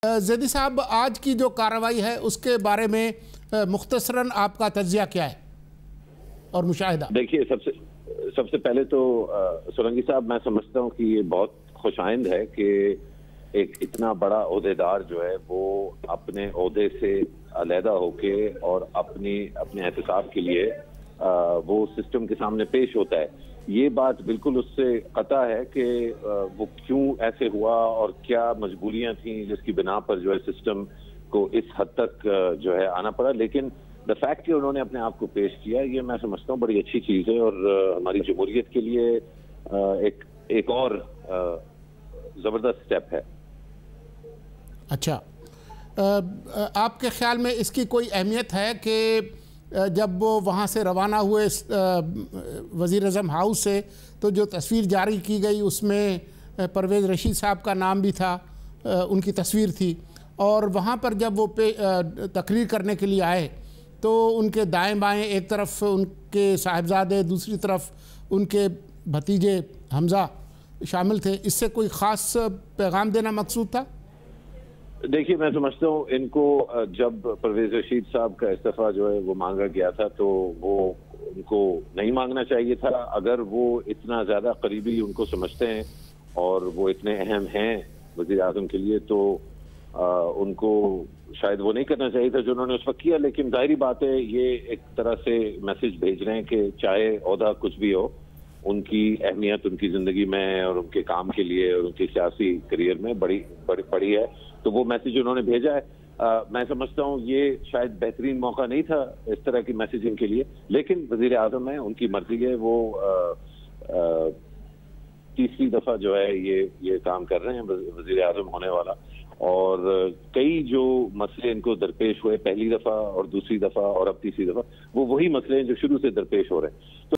ज़ैदी साहब, आज की जो कार्रवाई है उसके बारे में मुख्तसरन आपका तज्जिया क्या है और मुशाहिदा? देखिए, सबसे पहले तो सोलंकी साहब, मैं समझता हूँ कि ये बहुत खुशाइंद है कि एक इतना बड़ा ओहदेदार जो है वो अपने ओहदे से अलहदा होके और अपने एहतसाब के लिए वो सिस्टम के सामने पेश होता है। ये बात बिल्कुल उससे कता है कि वो क्यों ऐसे हुआ और क्या मजबूरियां थी जिसकी बिना पर जो है सिस्टम को इस हद तक जो है आना पड़ा। लेकिन द फैक्ट कि उन्होंने अपने आप को पेश किया, ये मैं समझता हूँ बड़ी अच्छी चीज़ है और हमारी जमहूरियत के लिए एक और ज़बरदस्त स्टेप है। अच्छा, आपके ख्याल में इसकी कोई अहमियत है कि जब वो वहाँ से रवाना हुए वज़ीर-ए-आज़म हाउस से, तो जो तस्वीर जारी की गई उसमें परवेज़ रशीद साहब का नाम भी था, उनकी तस्वीर थी, और वहाँ पर जब वो तकरीर करने के लिए आए तो उनके दाएं बाएं एक तरफ उनके साहिबजादे, दूसरी तरफ उनके भतीजे हमज़ा शामिल थे। इससे कोई ख़ास पैगाम देना मकसूद था? देखिए, मैं समझता हूँ इनको जब परवेज रशीद साहब का इस्तीफा जो है वो मांगा गया था तो वो उनको नहीं मांगना चाहिए था। अगर वो इतना ज़्यादा करीबी उनको समझते हैं और वो इतने अहम हैं वज़ीर आज़म के लिए, तो उनको शायद वो नहीं करना चाहिए था जो उन्होंने उस वक्त किया। लेकिन जाहिर बात है, ये एक तरह से मैसेज भेज रहे हैं कि चाहे ओहदा कुछ भी हो, उनकी अहमियत उनकी ज़िंदगी में और उनके काम के लिए और उनकी सियासी करियर में बड़ी है। तो वो मैसेज उन्होंने भेजा है। मैं समझता हूँ ये शायद बेहतरीन मौका नहीं था इस तरह की मैसेजिंग के लिए, लेकिन वज़ीर आज़म है, उनकी मर्जी है, वो तीसरी दफ़ा जो है ये काम कर रहे हैं वज़ीर आज़म होने वाला। और कई जो मसले इनको दरपेश हुए पहली दफ़ा और दूसरी दफ़ा और अब तीसरी दफ़ा, वो वही मसले हैं जो शुरू से दरपेश हो रहे हैं।